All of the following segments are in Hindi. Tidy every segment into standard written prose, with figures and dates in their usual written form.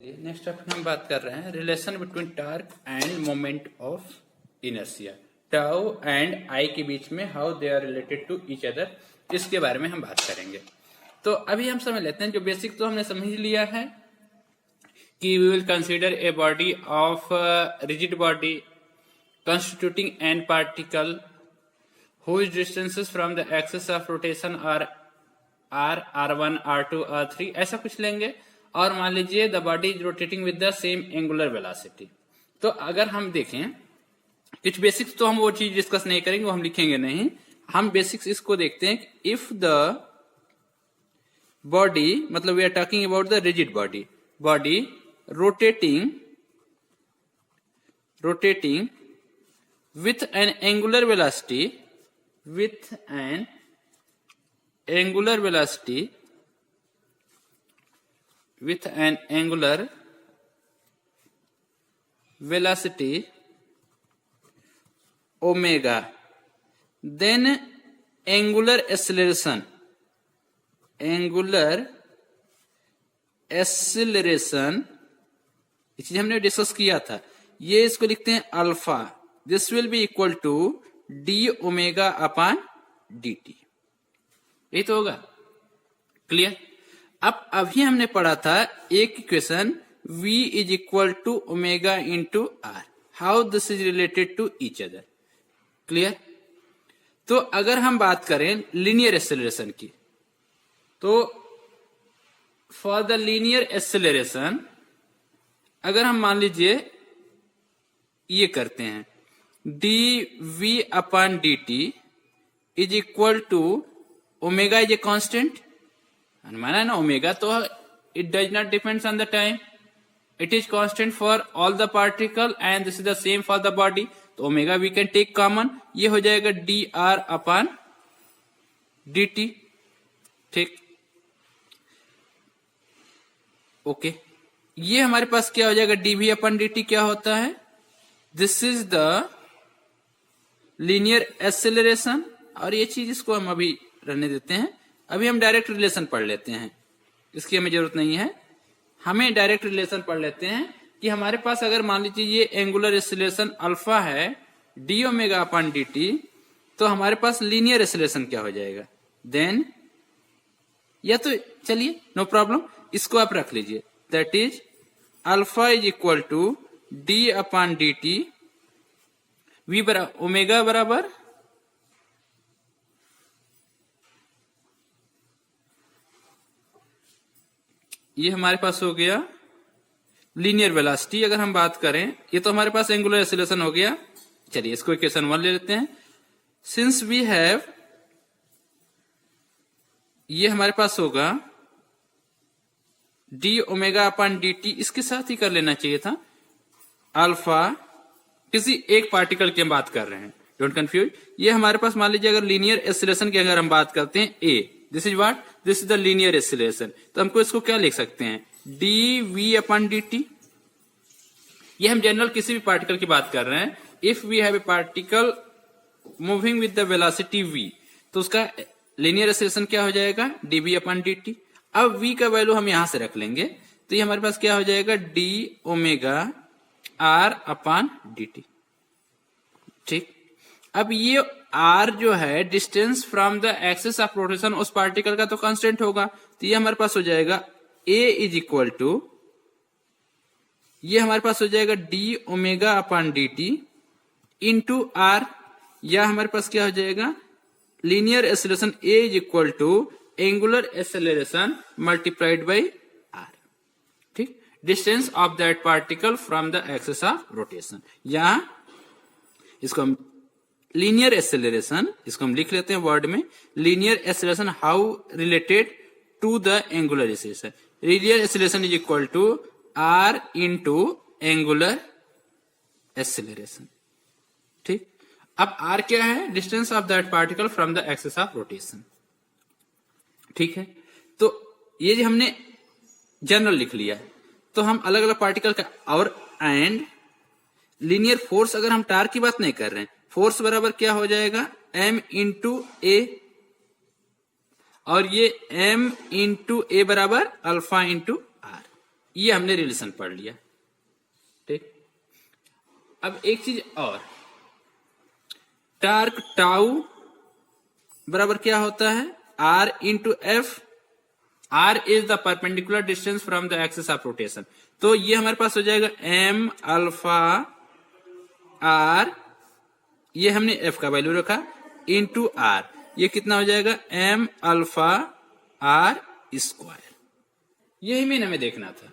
नेक्स्ट टॉपिक हम बात कर रहे हैं relation between torque and moment of inertia. Tau and I के बीच में how they are related to each other, इसके बारे में हम बात करेंगे। तो अभी हम समझ लेते हैं, जो बेसिक तो हमने समझ लिया है कि we will consider a body of rigid body constituting n particle whose distances from the axis of rotation are r1 r2 r3 ऐसा कुछ लेंगे। और मान लीजिए the body is rotating with the same angular velocity. तो अगर हम देखें कुछ बेसिक्स, तो हम वो चीज डिस्कस नहीं करेंगे, वो हम लिखेंगे नहीं, हम बेसिक्स इसको देखते हैं कि इफ द बॉडी, मतलब we are talking about the rigid body rotating with an angular velocity omega, then angular acceleration ये चीज हमने डिस्कस किया था, ये इसको लिखते हैं alpha. This will be equal to d omega upon D t, यही तो होगा। क्लियर। अब अभी हमने पढ़ा था एक equation v is equal to omega into R, how this is related to each other. Clear. तो अगर हम बात करें लीनियर एक्सेलरेशन की, तो फॉर द लीनियर एक्सेलरेशन अगर हम मान लीजिए ये करते हैं D V upon D T is equal to omega is a constant, माना ना ओमेगा, तो it does not depends on the time, it is constant for all the particle and this is the same for the body. तो omega we can take common, ये हो जाएगा D R upon D T. ठीक, ओके। ये हमारे पास क्या हो जाएगा, D V upon D T क्या होता है, this is the linear acceleration. और ये चीज इसको हम अभी रहने देते हैं, अभी हम डायरेक्ट रिलेशन पढ़ लेते हैं, इसकी हमें जरूरत नहीं है। हमें डायरेक्ट रिलेशन पढ़ लेते हैं कि हमारे पास अगर मान लीजिए ये एंगुलर एक्सेलरेशन अल्फा है D omega upon D T, तो हमारे पास लीनियर एक्सेलरेशन क्या हो जाएगा, देन या तो चलिए नो प्रॉब्लम, इसको आप रख लीजिए, that is alpha is equal to D upon D T, V बराबर ओमेगा बराबर ये हमारे पास हो गया लीनियर वेलोसिटी। अगर हम बात करें, ये तो हमारे पास एंगुलर एक्सेलरेशन हो गया। चलिए इसको इक्वेशन 1 ले लेते हैं। सिंस वी हैव, ये हमारे पास होगा D omega upon D T, इसके साथ ही कर लेना चाहिए था अल्फा, किसी एक पार्टिकल की हम बात कर रहे हैं, डोंट कंफ्यूज। ये हमारे पास मान लीजिए अगर लीनियर एक्सेलरेशन की अगर हम बात करते हैं a, this is what, this is the linear acceleration, तो हमको इसको क्या लिख सकते हैं, D V upon D T. ये हम जनरल किसी भी पार्टिकल की बात कर रहे हैं। If we have a particle moving with the velocity v, तो उसका लीनियर एक्सेलरेशन क्या हो जाएगा, D V upon D T. अब v का वैल्यू हम यहां से रख लेंगे, तो ये हमारे पास क्या हो जाएगा, D omega R upon D T. ठीक। अब ये r जो है distance from the axis of rotation उस पार्टिकल का तो कांस्टेंट होगा, तो ये हमारे पास हो जाएगा a इज इक्वल टू, ये हमारे पास हो जाएगा D omega upon D T into R, या हमारे पास क्या हो जाएगा, linear acceleration a is equal to angular acceleration multiplied by R. ठीक, distance of that particle from the axis of rotation, या इसको हम लीनियर एक्सेलरेशन, इसको हम लिख लेते हैं वर्ड में, linear acceleration how related to the angular acceleration. Linear acceleration is equal to R into angular acceleration. ठीक। अब आर क्या है, distance of that particle from the axis of rotation. ठीक है, तो ये जो हमने जनरल लिख लिया है, तो हम अलग अलग पार्टिकल का, और एंड लीनियर फोर्स, अगर हम टार की बात नहीं कर रहे हैं, फोर्स बराबर क्या हो जाएगा, m इंटू ए, और ये m इंटू ए बराबर अल्फा इंटू आर। ये हमने रिलेशन पढ़ लिया। ठीक, अब एक चीज और, टार्क टाउ बराबर क्या होता है, R into F. R is the perpendicular distance from the axis of rotation. तो ये हमारे पास हो जाएगा एम अल्फा आर, ये हमने एफ का वैल्यू रखा, इंटू आर, ये कितना हो जाएगा, एम अल्फा आर स्क्वायर। यही मैंने हमें देखना था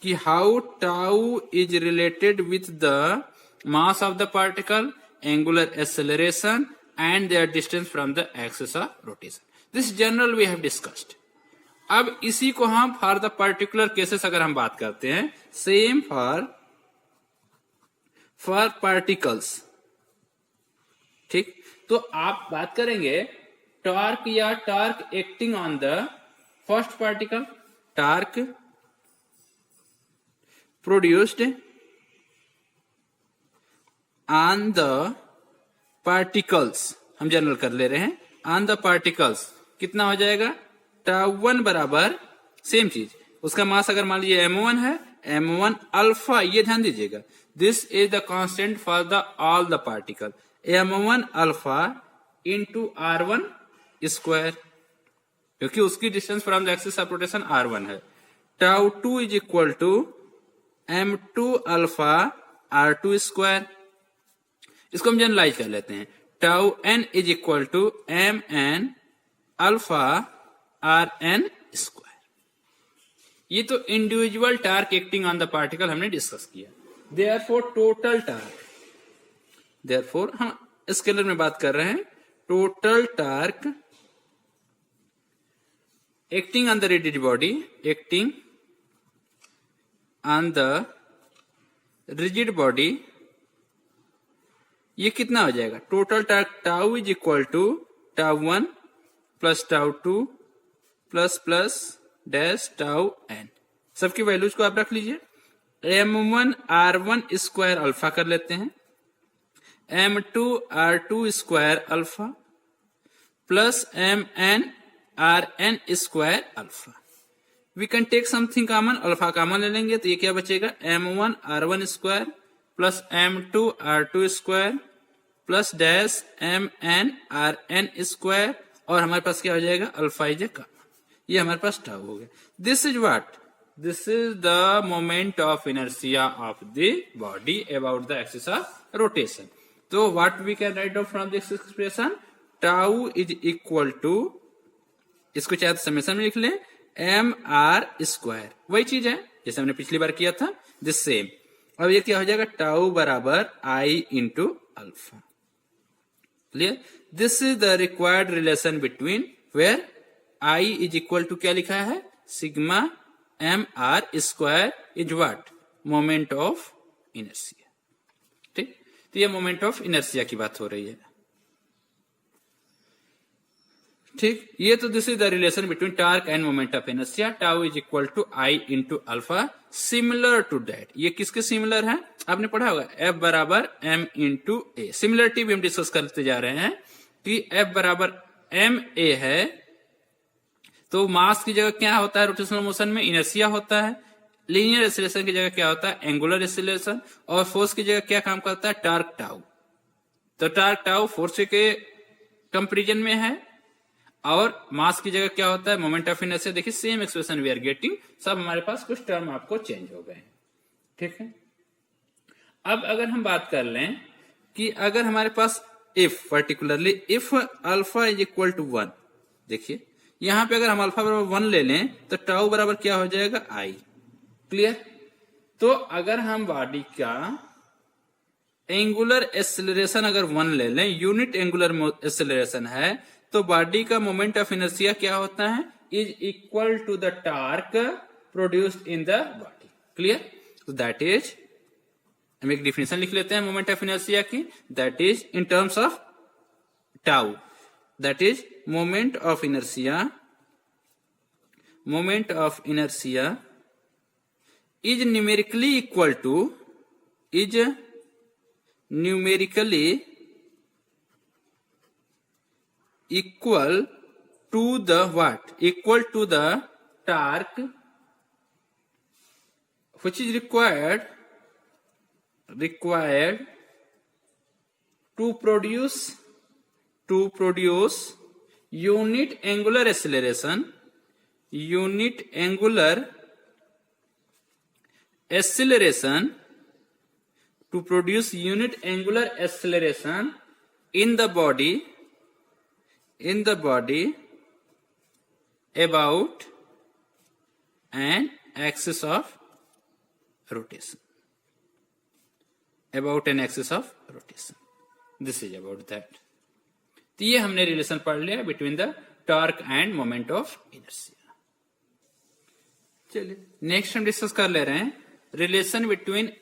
कि how tau is related with the mass of the particle, angular acceleration and their distance from the axis of rotation. This general we have discussed. अब इसी को हम फॉर द पर्टिकुलर केसेस अगर हम बात करते हैं, सेम फॉर पार्टिकल्स। ठीक, तो आप बात करेंगे टॉर्क या torque acting on the first particle, torque produced on the particles, हम जनरल कर ले रहे हैं, ऑन द पार्टिकल्स कितना हो जाएगा, टाउ वन बराबर सेम चीज, उसका मास अगर मान लीजिए m1 है, m1 अल्फा, ये ध्यान दीजिएगा, this is the constant for the all the particle, m1 alpha into r1 square, क्योंकि उसकी distance from the axis of rotation r1 है। Tau two is equal to m2 alpha r2 square, इसको हम जनरलाइज कर लेते हैं, tau n is equal to M N alpha R N square. ये तो individual torque acting on the particle हमने डिस्कस किया। देयरफॉर टोटल टार्क, देयरफॉर हम स्केलर में बात कर रहे हैं, total torque acting on the rigid body, acting on the rigid body, ये कितना हो जाएगा, total torque tau is equal to tau one plus tau two plus dash tau N. सबकी वैल्यूज को आप रख लीजिए, m1 r1 स्क्वायर अल्फा कर लेते हैं, m2 r2 square alpha plus mn rn square alpha. We can take something common, alpha common ले लेंगे तो ये क्या बचेगा, m1 r1 square plus m2 r2 square plus dash mn rn square, और हमारे पास क्या हो जाएगा, अल्फा इज ए कॉमन, ये हमारे पास टाउ हो गया। This is what, this is the moment of inertia of the body about the axis of rotation. तो what we can write out from this expression, tau is equal to, इसको चाहे तो समेशन में लिख लें, एम आर स्क्वायर, वही चीज है जैसे हमने पिछली बार किया था, दिस सेम। अब ये क्या हो जाएगा, टाउ बराबर I into alpha. Clear, this is the required relation between where I is equal to क्या लिखा है, sigma M R square is what, moment of inertia. ठीक, तो ये मोमेंट ऑफ इनर्शिया की बात हो रही है। ठीक, ये तो this is the relation between torque and moment of inertia, tau is equal to I into alpha. Similar to that, ये किसके सिमिलर है, आपने पढ़ा होगा, एफ बराबर एम इंटू ए। सिमिलरिटी भी हम डिस्कस करते जा रहे हैं कि एफ बराबर एम ए है, तो मास की जगह क्या होता है रोटेशनल मोशन में, इनर्शिया होता है। लीनियर एक्सीलरेशन की जगह क्या होता है, एंगुलर एक्सीलरेशन। और फोर्स की जगह क्या काम करता है, टार्क टाउ। तो टार्क टाउ फोर्स के कंपेरिजन में है, और मास की जगह क्या होता है, मोमेंट ऑफ इनर्शिया। देखिए same expression we are getting, सब हमारे पास कुछ टर्म आपको चेंज हो गए। ठीक है, अब अगर हम बात कर लें कि अगर हमारे पास if, particularly if alpha is equal to 1, देखिए यहां पे अगर हम अल्फा बराबर 1 ले लें तो टाउ बराबर क्या हो जाएगा, आई। क्लियर, तो अगर हम बॉडी का एंगुलर एक्सेलरेशन अगर 1 ले लें, यूनिट एंगुलर एक्सेलरेशन है, तो बॉडी का मोमेंट ऑफ इनर्शिया क्या होता है, is equal to the torque produced in the body. Clear, तो दैट इज, हम एक डिफिनेशन लिख लेते हैं मोमेंट ऑफ इनर्शिया की, that is in terms of tau, that is moment of inertia is numerically equal to the what, equal to the torque which is required to produce unit angular acceleration to produce unit angular acceleration in the body about an axis of rotation. This is about that. तो ये हमने रिलेशन पढ़ लिया between the torque and moment of inertia. चलिए नेक्स्ट हम डिस्कस कर ले रहे हैं relation between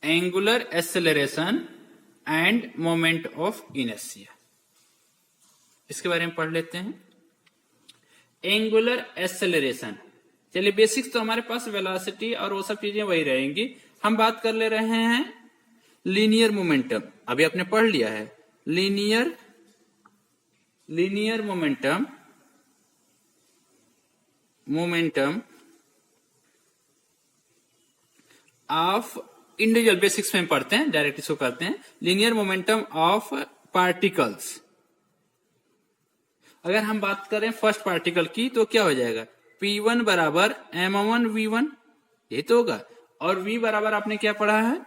angular acceleration and moment of inertia. इसके बारे में पढ़ लेते हैं. एंगुलर एक्सेलरेशन, चलिए बेसिक्स तो हमारे पास वेलोसिटी और वो सब चीजें वही रहेंगी. हम बात कर ले रहे हैं लीनियर मोमेंटम. अभी आपने पढ़ लिया है linear momentum of individual. Basics में पढ़ते हैं, डायरेक्ट इसको करते हैं. Linear momentum of particles. अगर हम बात करें फर्स्ट पार्टिकल की तो क्या हो जाएगा, P1 बराबर m1v1, ये तो होगा. और V बराबर आपने क्या पढ़ा है,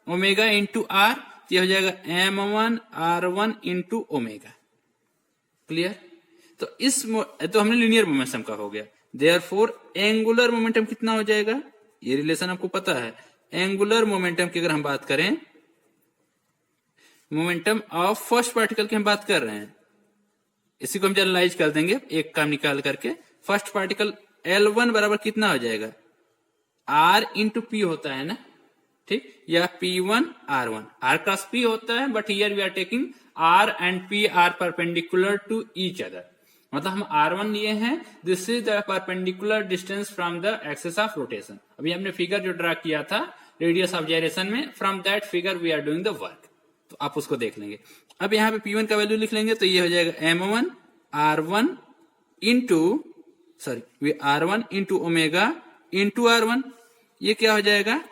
ओमेगा इंटू आर. ये हो जाएगा m1r1 इंटू ओमेगा. क्लियर. तो तो हमने लीनियर मोमेंटम का हो गया. देयरफॉर एंगुलर मोमेंटम कितना हो जाएगा, ये रिलेशन आपको पता है. एंगुलर मोमेंटम की अगर हम बात करें, मोमेंटम ऑफ फर्स्ट पार्टिकल की हम बात कर रहे हैं, इसी को हम जनरलाइज कर देंगे एक काम निकाल करके. फर्स्ट पार्टिकल L1 बराबर कितना हो जाएगा, R इंटू पी होता है ना, ठीक, या P1 R1. R cross P होता है, but here we are taking R and P are perpendicular to each other. मतलब हम R1 लिए हैं, this is the perpendicular distance from the axis of rotation. अभी हमने फिगर जो ड्रा किया था रेडियस ऑफ जायरेशन में, from that figure we are doing the work. तो आप उसको देख लेंगे. अब यहाँ पे P1 का वैल्यू लिख लेंगे, तो ये हो जाएगा m1 r1 into omega into r1. ये क्या हो जाएगा,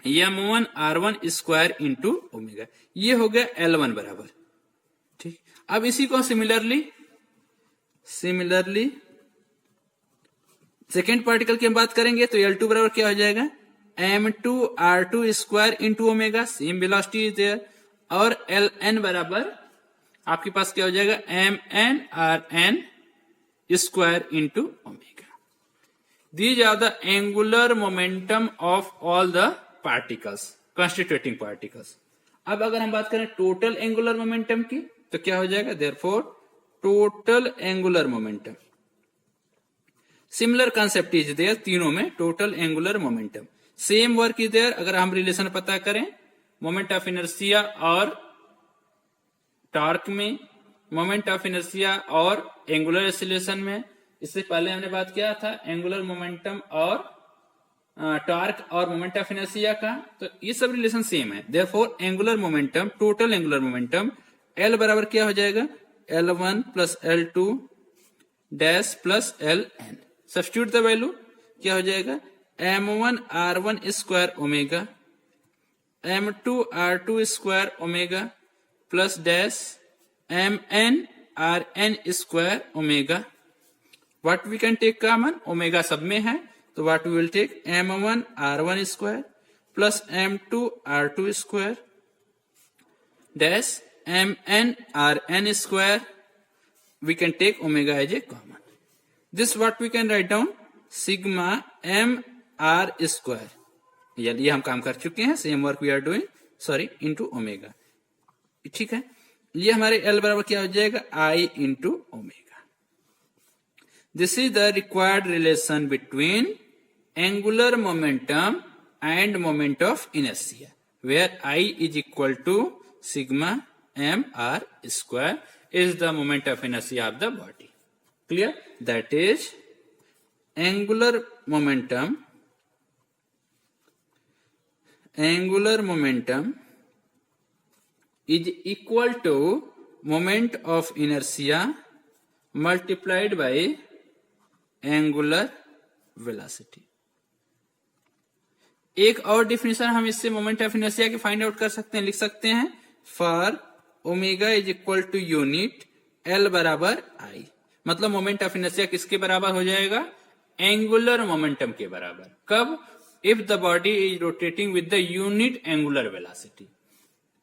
m1 r1 square into omega. ये हो गया L1 बराबर. ठीक. अब इसी को सिमिलरली सेकेंड पार्टिकल की हम बात करेंगे, तो L2 बराबर क्या हो जाएगा, m2 r2 square into omega. Same velocity is there. और Ln बराबर आपके पास क्या हो जाएगा, mn rn square into omega. These are the angular momentum of all the particles, constituting particles. अब अगर हम बात करें टोटल एंगुलर मोमेंटम की, तो क्या हो जाएगा, therefore total angular momentum. Similar concept is there तीनों में. Total angular momentum, same work is there. अगर हम रिलेशन पता करें मोमेंट ऑफ इनर्शिया और टॉर्क में, मोमेंट ऑफ इनर्शिया और एंगुलर एक्सीलरेशन में. इससे पहले हमने बात किया था एंगुलर मोमेंटम और टॉर्क और मोमेंट ऑफ इनर्शिया का. तो ये सब रिलेशन सेम है. Therefore angular momentum, total angular momentum L बराबर क्या हो जाएगा, L1 plus L2 dash plus Ln. Substitute the value, क्या हो जाएगा, m1 r1 square omega m2 r2 square omega plus dash mn rn square omega. What we can take common, omega सब में है, तो व्हाट वी विल टेक m1 r1 square plus m2 r2 square dash mn rn square. We can take omega as a common. This what we can write down sigma m r square. ये हम काम कर चुके हैं, same work we are doing, sorry, into omega. ठीक है. ये हमारे L बराबर क्या हो जाएगा, I into omega. This is the required relation between angular momentum and moment of inertia, where I is equal to sigma m r square is the moment of inertia of the body. Clear. That is angular momentum is equal to moment of inertia multiplied by angular velocity. एक और डिफिनेशन हम इससे मोमेंट ऑफ इनर्शिया की फाइंड आउट कर सकते हैं, लिख सकते हैं for omega is equal two unit L बराबर आई। मतलब मोमेंट ऑफ इनर्शिया किसके बराबर हो जाएगा? एंगुलर मोमेंटम के बराबर। कब? If the body is rotating with the unit angular velocity.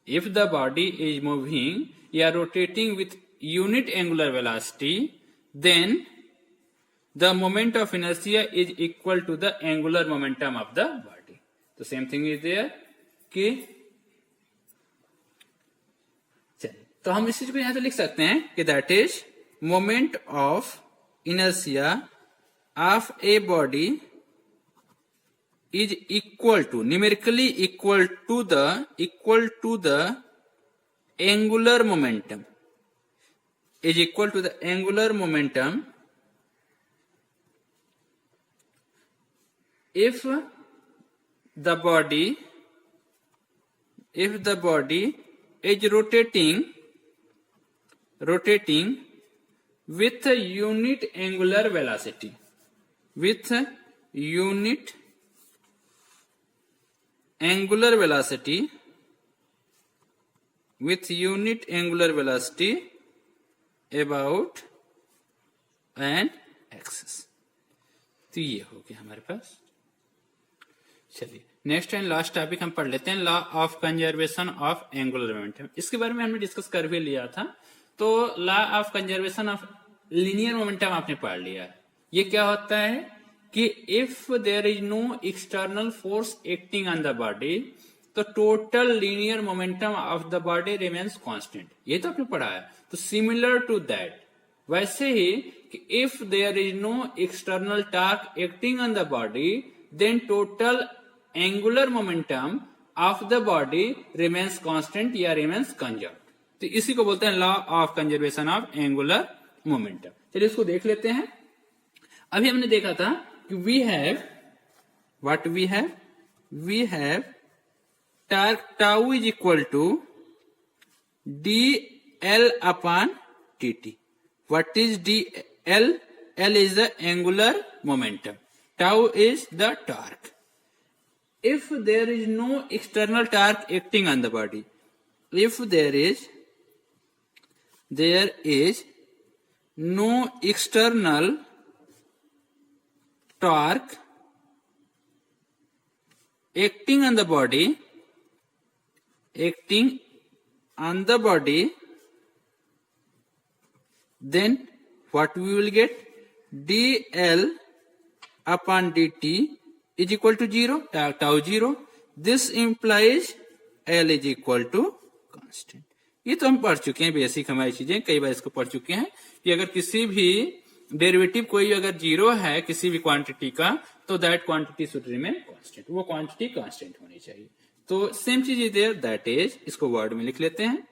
If the body is moving या rotating with unit angular velocity, then the moment of inertia is equal to the angular momentum of the body. So same thing is there कि चलिए तो हम इस चीज को यहां से लिख सकते हैं कि that is moment of inertia of a body is equal to, numerically equal to the angular momentum, is equal to the angular momentum if the body is rotating with unit angular velocity, with unit angular velocity about an axis। तो ये हो गया हमारे पास। चलिए नेक्स्ट एंड लास्ट टॉपिक हम पढ़ लेते हैं, law of conservation of angular momentum. इसके बारे में हमने डिस्कस कर भी लिया था। तो law of conservation of linear momentum आपने पढ़ लिया। ये क्या होता है कि if there is no external force acting on the body तो total linear momentum of the body remains constant. ये तो आपने पढ़ा है। तो सिमिलर टू दैट, वैसे ही कि if there is no external torque acting on the body then total angular momentum of the body remains constant या रिमेन्स कंजर्व। तो इसी को बोलते हैं law of conservation of angular momentum. चलिए इसको देख लेते हैं। अभी हमने देखा था कि we have torque tau is equal to D L upon T T. What is D L? L is the angular momentum, tau is the torque. If there is no external torque acting on the body, if there is no external torque acting on the body, then what we will get? dl upon dt is equal to 0, tau 0. This implies L is equal to constant. ये तो हम पढ़ चुके हैं, बेसिक हमारी चीजें कई बार इसको पढ़ चुके हैं कि अगर किसी भी डेरिवेटिव कोई अगर जीरो है किसी भी क्वांटिटी का तो that quantity should remain constant, वो क्वांटिटी कांस्टेंट होनी चाहिए। तो सेम चीज इज देयर, दैट इज, इसको वर्ड में लिख लेते हैं,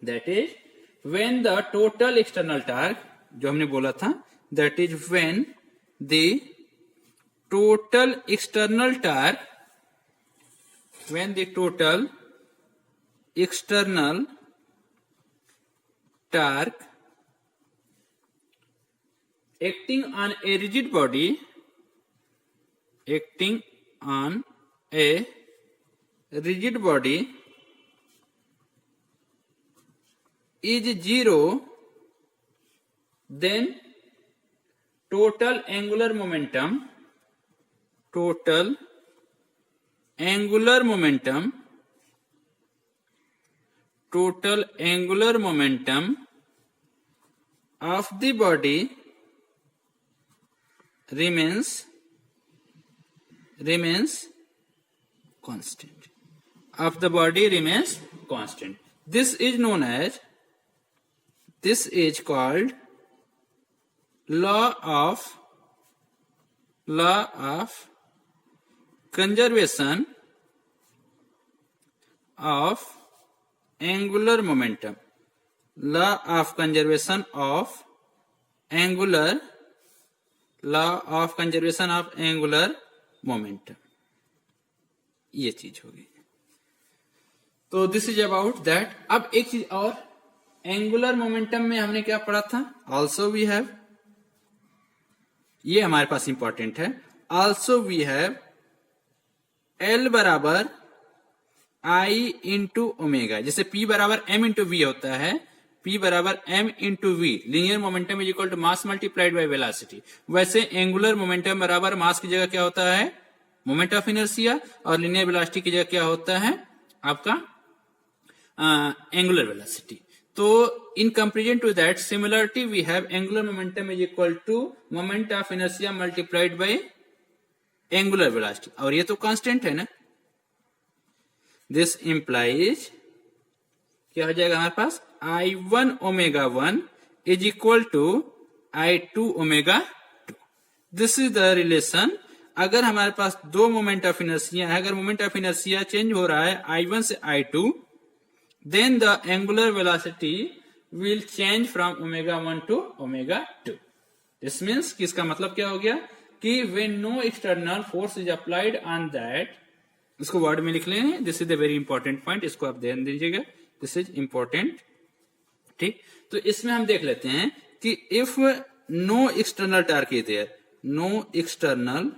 that is when the total external torque, जो हमने बोला था, that is when the total external torque, when the total external torque acting on a rigid body is 0, then total angular momentum of the body remains constant. Of the body remains constant. This is called law of conservation of angular momentum. Law of conservation of angular momentum. ये चीज होगी। तो दिस इज अबाउट दैट। अब एक चीज और, एंगुलर मोमेंटम में हमने क्या पढ़ा था? ऑल्सो वी हैव, ये हमारे पास इंपॉर्टेंट है। ऑल्सो वी हैव L बराबर I इंटू ओमेगा, जैसे P बराबर M इंटू वी होता है, P बराबर M into V, linear momentum is equal to mass multiplied by velocity. वैसे एंगुलर मोमेंटम बराबर मास की जगह क्या होता है, मोमेंट ऑफ इनर्शिया, और लीनियर वेलोसिटी की जगह क्या होता है आपका एंगुलर वेलोसिटी। तो in comparison to that similarity we have angular momentum is equal to moment of inertia multiplied by angular velocity, और ये तो कांस्टेंट है ना। this implies क्या हो जाएगा हमारे पास, I1 omega 1 is equal to I2 omega 2। This is the relation. अगर हमारे पास दो मोमेंट ऑफ इनर्शिया है, अगर मोमेंट ऑफ इनर्शिया चेंज हो रहा है I1 से I2, then the angular velocity will change from omega 1 to omega 2। This means कि इसका मतलब क्या हो गया कि when no external force is applied on that, इसको वर्ड में लिख लें, this is the very important point, इसको आप ध्यान दीजिएगा, दिस इज इंपॉर्टेंट। ठीक, तो इसमें हम देख लेते हैं कि if no external torque is there, no external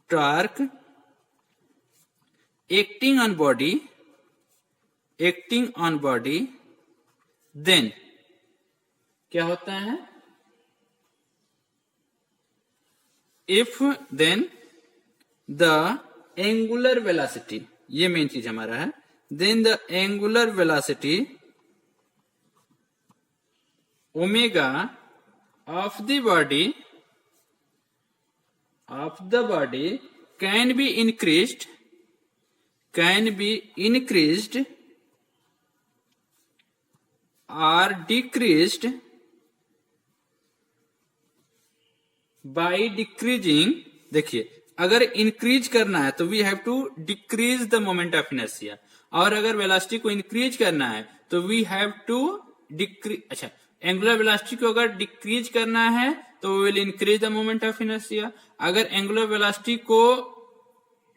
torque acting on body, then क्या होता है, if then the angular velocity, ये मेन चीज हमारा है, then the angular velocity omega of the body can be increased or decreased by decreasing। देखिए, अगर इंक्रीज करना है तो we have to decrease the moment of inertia, और अगर वेलोसिटी को इंक्रीज करना है तो वी हैव टू डिक्रीज, अच्छा, एंगुलर वेलोसिटी को अगर डिक्रीज करना है तो we will increase the moment of inertia, अगर एंगुलर वेलोसिटी को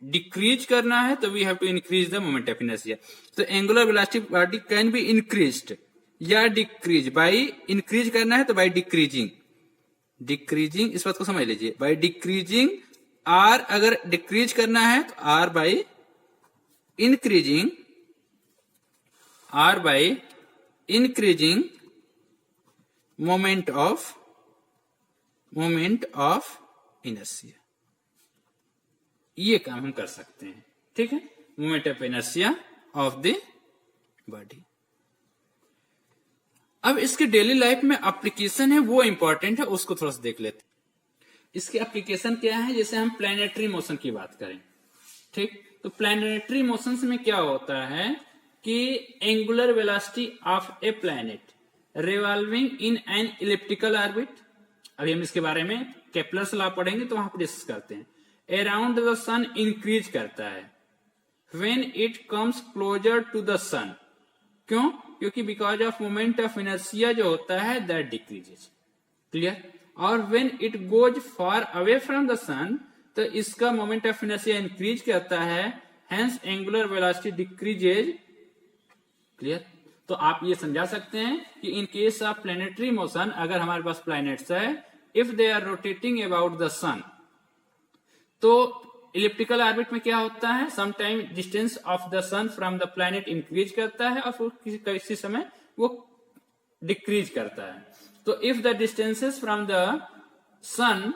डिक्रीज करना है तो we have to increase the moment of inertia. तो angular velocity body can be increased या डिक्रीज, बाय इंक्रीज करना है तो बाय डिक्रीजिंग, इस बात को समझ लीजिए, बाय डिक्रीजिंग, आर अगर डिक्रीज करना है तो R by increasing moment of inertia. ये काम हम कर सकते हैं, ठीक है, moment of inertia of the body. अब इसके डेली लाइफ में एप्लीकेशन है, वो इंपॉर्टेंट है, उसको थोड़ा सा देख लेते हैं। इसके एप्लीकेशन क्या है, जैसे हम प्लैनेटरी मोशन की बात करें, ठीक, तो प्लैनेटरी मोशंस में क्या होता है कि angular velocity of A planet revolving in an elliptical orbit, अभी हम इसके बारे में केपलर्स लॉ पढ़ेंगे तो वहां पर डिस्कस करते हैं, अराउंड द सन इंक्रीज करता है when it comes closer to the sun. क्यों? क्योंकि because of moment of inertia जो होता है दैट डिक्रीजेज, क्लियर, और when it goes far away from the sun तो इसका मोमेंट ऑफ इनर्शिया इंक्रीज करता है, hence angular velocity decreases, clear. तो आप ये समझा सकते हैं कि in case of planetary motion, अगर हमारे पास प्लैनेट्स है, if they are rotating about the sun, तो इलिप्टिकल ऑर्बिट में क्या होता है, sometime distance of the sun from the planet increase करता है और फिर किसी समय वो डिक्रीज करता है। तो if the distances from the son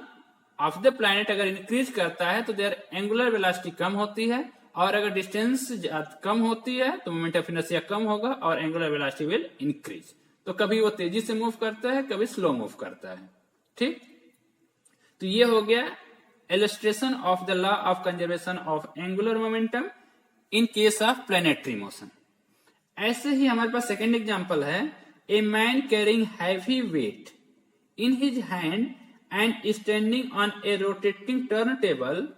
of the planet अगर इंक्रीज करता है तो देयर एंगुलर वेलोसिटी कम होती है, और अगर डिस्टेंस कम होती है तो मोमेंट ऑफ इनर्शिया कम होगा और एंगुलर वेलोसिटी विल इंक्रीज। तो कभी वो तेजी से मूव करता है, कभी स्लो मूव करता है, ठीक। तो ये हो गया illustration of the law of conservation of angular momentum in case of planetary motion। ऐसे ही हमारे पास सेकेंड एग्जांपल है, a man carrying heavy weight in his hand and standing on a rotating turntable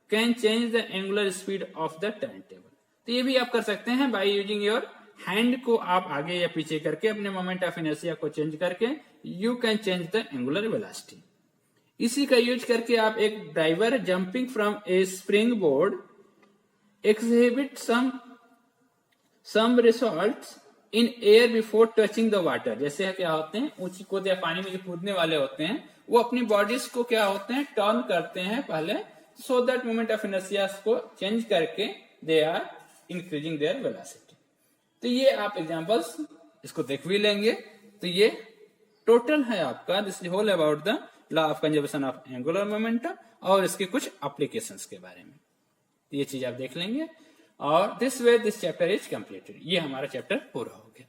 can change the angular speed of the turntable। तो ये भी आप कर सकते हैं, by using your hand को आप आगे या पीछे करके अपने मोमेंट ऑफ इनर्शिया को चेंज करके you can change the angular velocity। इसी का यूज करके आप एक driver jumping from a springboard exhibit some results in air before touching the water. जैसे क्या होते हैं, ऊंची कूद या पानी में जो कूदने वाले होते हैं वो अपनी बॉडीज को क्या होते हैं, टर्न करते हैं पहले, so that moment of inertia को चेंज करके they are increasing their velocity. तो ये आप एग्जांपल्स इसको देख भी लेंगे। तो ये टोटल है आपका, this is whole about the law of conservation of angular momentum और इसके कुछ एप्लीकेशंस के बारे में। ये चीज आप देख लेंगे और this way this chapter is completed. ये हमारा चैप्टर पूरा हो गया।